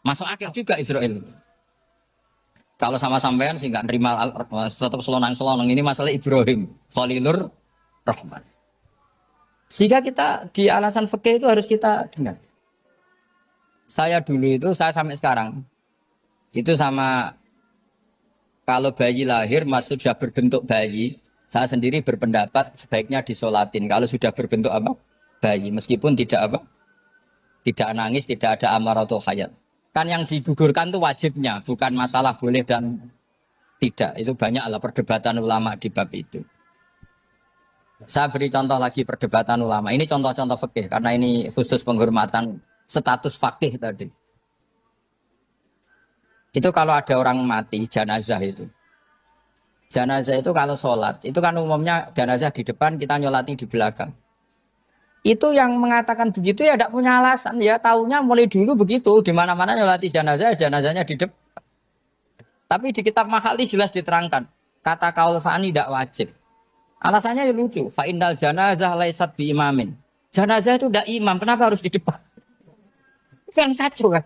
Masuk akal juga Israel. Kalau sama sampean sih nggak nerima tetap selonang-selonang ini masalah Ibrahim, Khalilur Rahman. Sehingga kita di alasan fikih itu harus kita dengar. Saya dulu itu, saya sampai sekarang itu sama kalau bayi lahir masuk sudah berbentuk bayi, saya sendiri berpendapat sebaiknya disolatin. Kalau sudah berbentuk bayi, meskipun tidak tidak nangis, tidak ada amaratul hayat. Kan yang digugurkan itu wajibnya, bukan masalah boleh dan tidak. Itu banyaklah perdebatan ulama di bab itu. Saya beri contoh lagi perdebatan ulama. Ini contoh-contoh fikih karena ini khusus penghormatan status fakih tadi. Itu kalau ada orang mati jenazah itu. Jenazah itu kalau sholat, itu kan umumnya jenazah di depan, kita nyolati di belakang. Itu yang mengatakan begitu ya tidak punya alasan, ya taunya mulai dulu begitu, di mana-mana nyolati jenazah, jenazahnya di depan. Tapi di kitab Makhali jelas diterangkan, kata kaul sani tidak wajib. Alasannya ya lucu, fa innal janazah laisat bi imamin. Jenazah itu tidak imam, kenapa harus di depan? Kan kacau kan?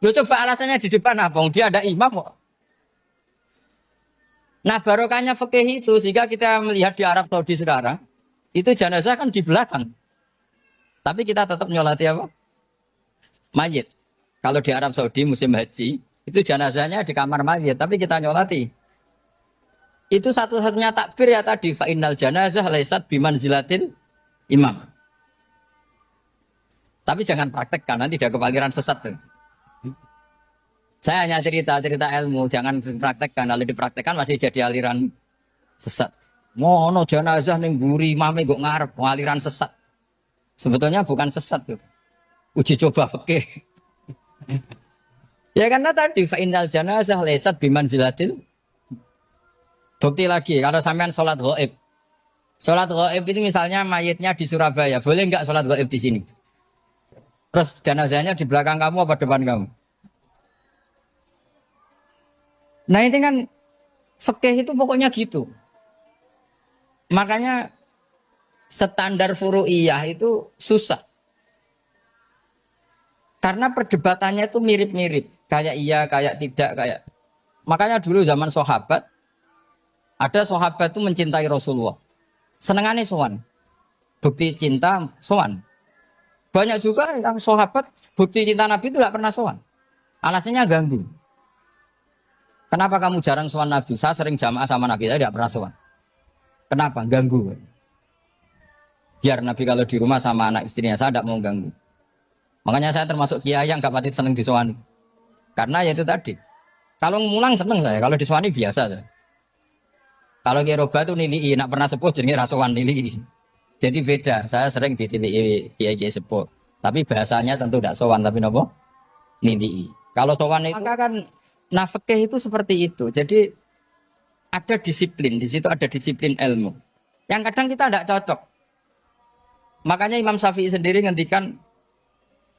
Lo coba alasannya di depan apa? Dia ada imam kok. Nah barokahnya fikih itu sehingga kita melihat di Arab Saudi sekarang itu jenazah kan di belakang. Tapi kita tetap nyolati apa? Mayit. Kalau di Arab Saudi musim haji, itu jenazahnya di kamar mayit, tapi kita nyolati. Itu satu-satunya takbir ya tadi, fa innal janazah laisat bimanzilatil imam. Tapi jangan praktekkan, nanti tidak kepikiran sesat. Saya hanya cerita ilmu, jangan dipraktekkan. Kalau dipraktekkan masih jadi aliran sesat. Mono jenazah ning mburi mame kok ngarep aliran sesat. Sebetulnya bukan sesat tuh. Uji coba fikih. Ya karena tadi fa innal janazah laisat bimanzilatil. Bukti lagi kalau sampean sholat ghaib. Sholat ghaib itu misalnya mayitnya di Surabaya, boleh enggak sholat ghaib di sini? Terus jenazahnya di belakang kamu apa depan kamu? Nah ini kan fikih itu pokoknya gitu. Makanya standar furu'iyah itu susah. Karena perdebatannya itu mirip-mirip. Kayak iya, kayak tidak, kayak. Makanya dulu zaman sahabat, Ada sahabat itu mencintai Rasulullah. Senengannya sowan. Bukti cinta sowan. Banyak juga yang sahabat bukti cinta Nabi itu tidak pernah sowan. Alasannya ganggu. Kenapa kamu jarang sowan Nabi? Saya sering jamaah sama Nabi, saya tidak pernah sowan. Kenapa? Ganggu. Biar Nabi kalau di rumah sama anak istrinya, saya tidak mau ganggu. Makanya saya termasuk kiai yang gak pati seneng disowani. Karena ya itu tadi. Kalau ngulang seneng saya, kalau disowani biasa saya. Kalau Kiai Roba itu nilai, nak pernah sepuh jadi rasuan nilai. Jadi beda, saya sering ditilai Kiai sepuh. Tapi bahasanya tentu tidak sowan, tapi nopo nilai. Kalau sowan itu maka kan nafkah itu seperti itu. Jadi ada disiplin, di situ ada disiplin ilmu. Yang kadang kita tidak cocok. Makanya Imam Syafi'i sendiri ngendikan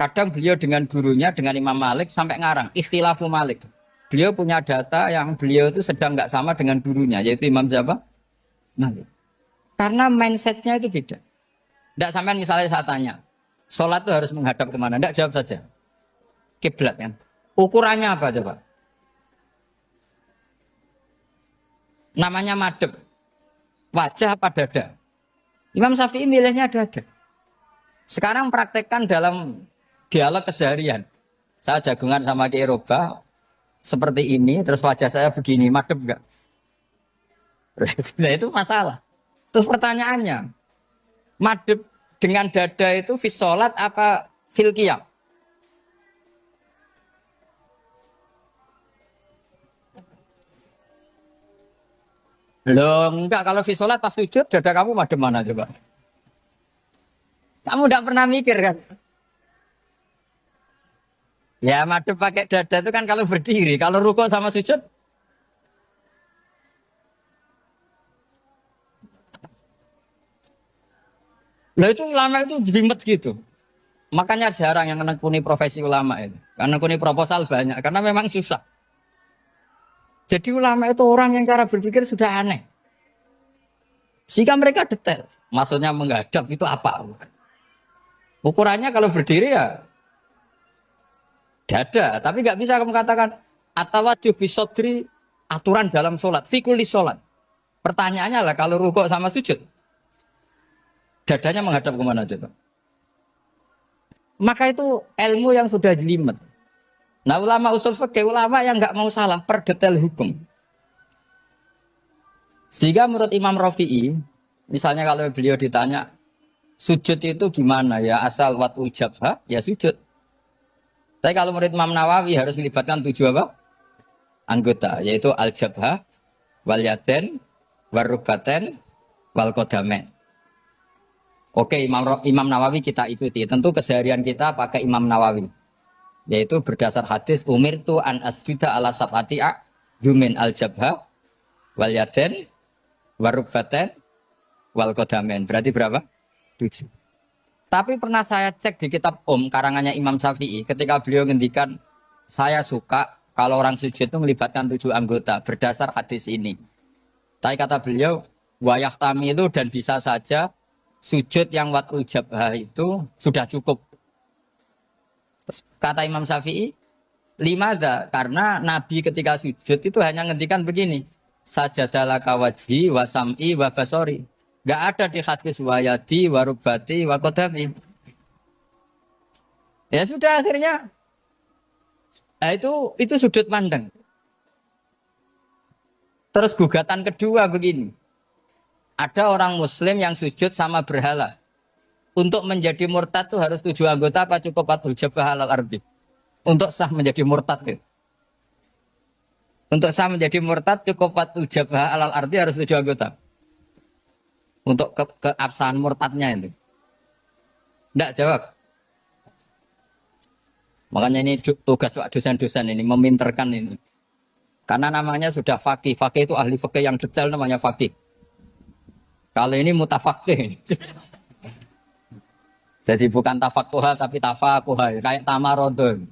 kadang beliau dengan gurunya, dengan Imam Malik sampai ngarang ikhtilafu Malik. Beliau punya data yang beliau itu sedang nggak sama dengan gurunya, yaitu Imam siapa? Malik. Karena mindsetnya itu beda. Tidak sampai misalnya saya tanya, sholat itu harus menghadap kemana? Tidak, jawab saja. Kiblat kan. Ukurannya apa coba? Namanya madhep. Wajah apa dada? Imam Syafi'i milihnya dada. Sekarang praktekkan dalam dialog keseharian. Saya jagungan sama Kiai Roba seperti ini, terus wajah saya begini, madep enggak? Nah itu masalah. Terus pertanyaannya, madep dengan dada itu fis sholat apa fil qiyam? Loh enggak, kalau fis sholat pas sujud dada kamu madep mana coba? Kamu enggak pernah mikir kan? Ya madep pakai dada itu kan kalau berdiri, kalau rukuk sama sujud. Lah itu ulama itu jelimet gitu. Makanya jarang yang menekuni profesi ulama itu. Karena menekuni proposal banyak, karena memang susah. Jadi ulama itu orang yang cara berpikir sudah aneh. Sehingga mereka detail. Maksudnya menghadap itu apa? Ukurannya kalau berdiri ya dada, tapi nggak bisa kamu katakan atawaju bisodri aturan dalam sholat, fikuli sholat. Pertanyaannya lah kalau rukuk sama sujud, dadanya menghadap kemana coba? Maka itu ilmu yang sudah jelimet. Nah ulama usul fikih, ulama yang nggak mau salah per detail hukum. Sehingga menurut Imam Rafi'i, misalnya kalau beliau ditanya sujud itu gimana ya asal wat ujabha ya sujud. Tapi kalau menurut Imam Nawawi harus melibatkan 7 apa? Anggota, yaitu al-jabha, wal yaden, warubaten, wal kodame. Oke, Imam Nawawi kita ikuti. Tentu keseharian kita pakai Imam Nawawi. Yaitu berdasar hadis umir tu an asjuda ala sab'ati yumin al-jabha, wal yaden, warubaten, wal kodamen. Berarti berapa? 7. Tapi pernah saya cek di kitab karangannya Imam Syafi'i ketika beliau ngendikan saya suka kalau orang sujud itu melibatkan 7 anggota berdasar hadis ini. Tapi kata beliau wayah tami itu dan bisa saja sujud yang watul jabhah itu sudah cukup. Kata Imam Syafi'i, limada karena Nabi ketika sujud itu hanya ngendikan begini, sajadalaka wajhi wa sam'i wa basori. Gak ada di hadis wayadi, warubati, wakodami. Ya sudah akhirnya. Nah, itu sudut pandang. Terus gugatan kedua begini. Ada orang muslim yang sujud sama berhala. Untuk menjadi murtad itu harus 7 anggota apa cukup 4 jabah halal ardi. Untuk sah menjadi murtad itu. Untuk sah menjadi murtad cukup 4 jabah halal ardi harus 7 anggota. Untuk keabsahan murtadnya itu. Tidak jawab. Makanya ini tugas dosen-dosen ini meminterkan ini. Karena namanya sudah faqih. Faqih itu ahli faqih yang detail namanya faqih. Kalau ini mutafaqih. Jadi bukan tafakuha tapi tafakuha. Kayak tamarodon.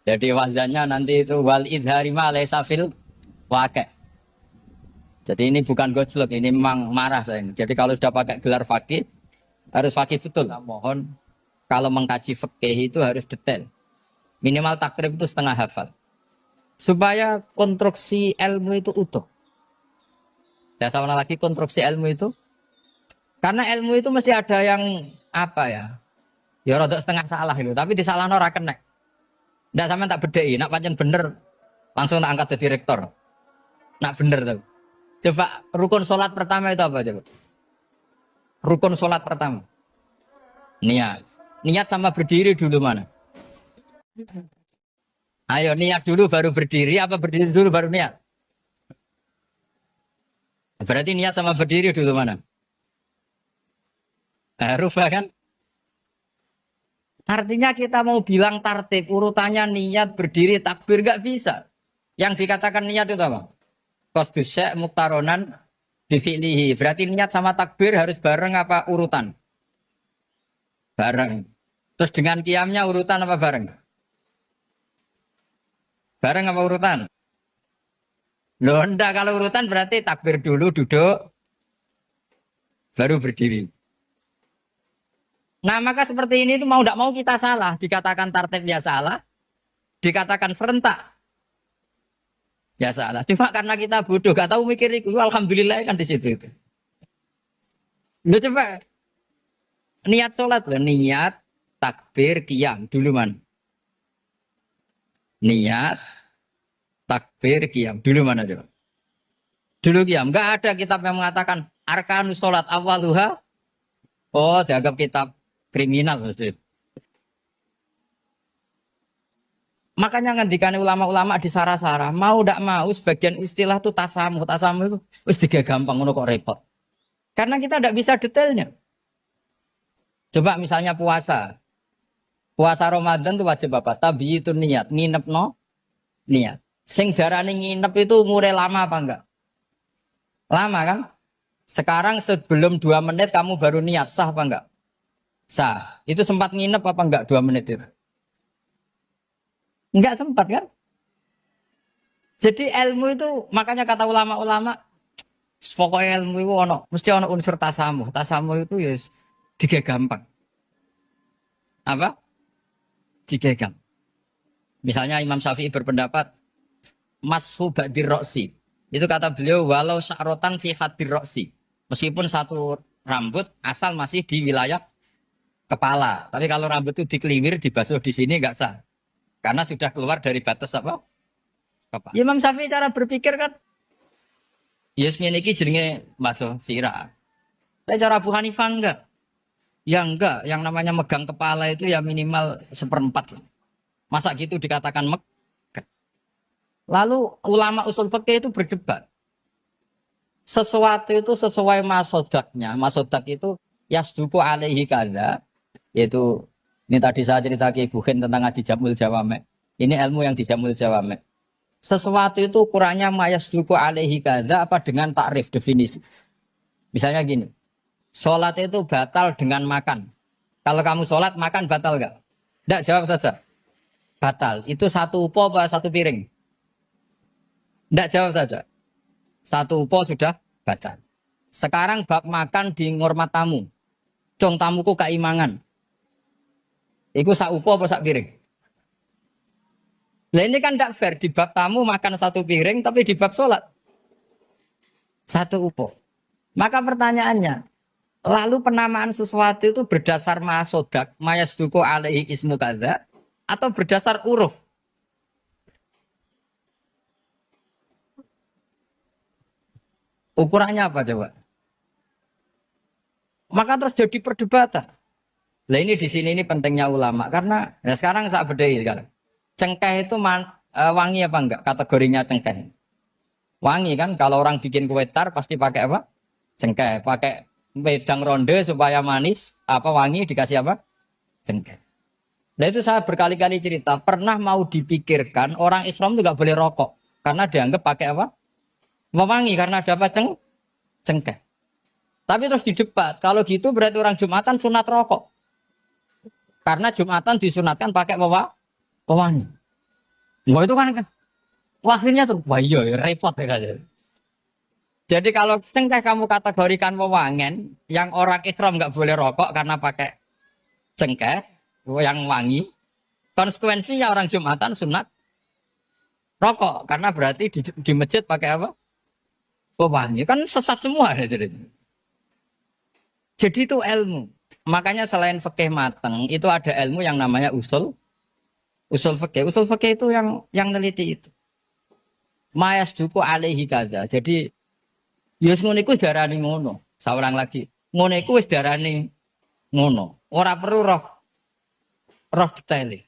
Jadi wazannya nanti itu wal idhari ma laysa fil waqi'. Jadi ini bukan gojlok, ini memang marah saya ini. Jadi kalau sudah pakai gelar fakih, harus fakih betul. Nah, mohon kalau mengkaji fikih itu harus detail. Minimal takrib itu setengah hafal. supaya konstruksi ilmu itu utuh. Saya sama lagi konstruksi ilmu itu. Karena ilmu itu mesti ada yang apa ya? Ya rodok setengah salah itu, tapi disalahno ora kena. Ndak sampean tak bedheki, nak pancen bener langsung tak angkat jadi rektor. Nak bener tuh. Coba rukun sholat pertama itu apa coba? Rukun sholat pertama. Niat. Niat sama berdiri dulu mana? Ayo niat dulu baru berdiri apa berdiri dulu baru niat? Berarti niat sama berdiri dulu mana? Rubah kan? Artinya kita mau bilang tartib, urutannya niat, berdiri, takbir, gak bisa. Yang dikatakan niat itu apa? Qasdus syai' muktaronan bifi'lihi. Berarti niat sama takbir harus bareng apa urutan? Bareng. Terus dengan qiyamnya urutan apa bareng? Bareng apa urutan? Loh enggak, kalau urutan berarti takbir dulu, duduk, baru berdiri. Nah maka seperti ini itu mau tidak mau kita salah. Dikatakan tartibnya salah, dikatakan serentak, ya salah. Cuma karena kita bodoh, gak tahu mikir itu, alhamdulillah kan di situ itu. Lu coba niat sholat loh, niat takbir qiyam dulu man. Niat takbir qiyam dulu mana coba? Dulu qiyam. Enggak ada kitab yang mengatakan arkanus sholat awaluha. Oh, dianggap kitab kriminal maksudnya. Makanya ngendikane ulama-ulama di Sarah-Sarah, mau tidak mau sebagian istilah itu tasamu. Tasamu itu wis tiga gampang ngono kok repot. Karena kita tidak bisa detailnya. Coba misalnya puasa. Puasa Ramadan itu wajib apa? Tabi itu niat, nginep no niat. Sing darani nginep itu mulai lama apa enggak? Lama kan? Sekarang sebelum 2 menit kamu baru niat, sah apa enggak? Sah. Itu sempat nginep apa enggak 2 menit itu? Enggak sempat kan? Jadi ilmu itu makanya kata ulama-ulama pokoknya ilmu itu mesti ono unsur tasamu. Tasamu itu ya tiga gampang. Apa? Tiga gampang. Misalnya Imam Syafi'i berpendapat mashu ba'dir roksi. Itu kata beliau walau sya'rotan fi hadir roksi. Meskipun satu rambut asal masih di wilayah kepala. Tapi kalau rambut itu dikeliwir, dibasuh di sini enggak sah. Karena sudah keluar dari batas apa? Kepala. Imam Syafi'i cara berpikir kan yes ngene iki jenenge basuh sirah. Tapi cara Abu Hanifah enggak. Ya enggak, yang namanya megang kepala itu ya minimal 1/4 lah. Masa gitu dikatakan megang. Lalu ulama usul fikih itu berdebat. Sesuatu itu sesuai masodaknya. Masodak itu yasduku alaihi kadza. Yaitu ini tadi saya cerita ke Ibu Khen tentang ngaji Jamul Jawame. Ini ilmu yang di Jamul Jawame. Sesuatu itu ukurannya mayasduku alaihi kadza apa dengan takrif definisi. Misalnya gini. Sholat itu batal dengan makan. Kalau kamu sholat makan batal enggak? Enggak, jawab saja. Batal. Itu satu upo apa satu piring? Enggak, jawab saja. Satu upo sudah batal. Sekarang bab makan di ngormat tamu. Cong tamuku keimangan. Iku sak upo apa sak piring? Nah ini kan tidak fair. Di bab tamu makan satu piring, tapi di bab sholat satu upo. Maka pertanyaannya, lalu penamaan sesuatu itu berdasar masodak, mayasduku alaihi ismu kadza, atau berdasar uruf? Ukurannya apa coba? Maka terus jadi perdebatan. Nah ini di sini ini pentingnya ulama karena ya sekarang saya bedai sekarang. Cengkeh itu wangi apa enggak? Kategorinya cengkeh. Wangi kan? Kalau orang bikin kue tar pasti pakai apa? Cengkeh. Pakai wedang ronde supaya manis. Apa wangi dikasih apa? Cengkeh. Nah itu saya berkali-kali cerita. Pernah mau dipikirkan orang Islam juga boleh rokok karena dianggap pakai apa? Mewangi karena ada apa? Cengkeh. Tapi terus di debat. Kalau gitu berarti orang Jumatan sunat rokok. Karena Jumatan disunatkan pakai pewangi. Wah itu kan akhirnya tuh, wah iya ya, repot ya kan. Jadi kalau cengkeh kamu kategorikan pewangen, yang orang Islam nggak boleh rokok karena pakai cengkeh yang wangi. Konsekuensinya orang Jumatan sunat rokok karena berarti di masjid pakai apa? Pewangi kan sesat semua ya, jadi itu ilmu. Makanya selain fikih mateng itu ada ilmu yang namanya usul fikih. Usul fikih itu yang neliti itu. Mayas duku alaihi kada. Jadi yus ngono iku darani ngono. Saulang lagi. Ngono iku wis darani ngono. Ora perlu roh detail.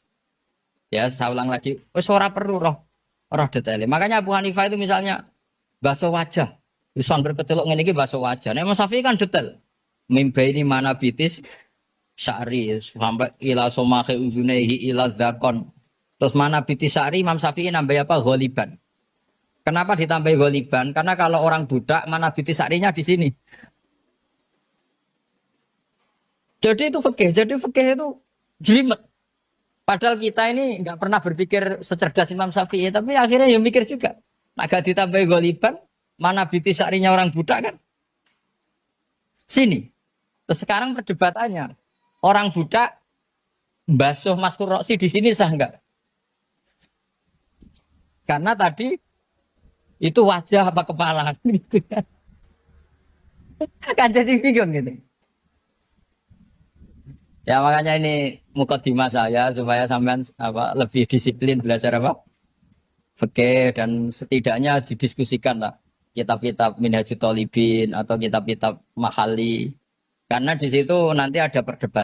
Ya, saulang lagi. Wis ora perlu roh detail. Makanya Abu Hanifah itu misalnya basuh wajah. Wis anggar keteluk ngene iki basuh wajah. Nek Imam Syafi'i kan detail. Mimba ini mana bitis syari sampai ila somahe ujunehi ila zakon. Terus mana bitis syari Imam Syafi'i nambah apa? Ghaliban. Kenapa ditambahi ghaliban? Karena kalau orang budak mana bitis syarinya di sini. Jadi itu fikih. Jadi fikih itu jelimet. Padahal kita ini nggak pernah berpikir secerdas Imam Syafi'i, tapi akhirnya ya mikir juga. Agak ditambahi ghaliban, mana bitis syarinya orang budak kan? Sini. Terus sekarang perdebatannya, orang budak basuh Maskur Roksi di sini sah enggak? Karena tadi itu wajah apa kepala gitu. Kan jadi bingung gitu. Ya makanya ini mukadimah saya supaya sampean apa lebih disiplin belajar apa? Fikih dan setidaknya didiskusikan lah kitab-kitab Minhajul Thalibin atau kitab-kitab Mahali. Karena di situ nanti ada perdebatan.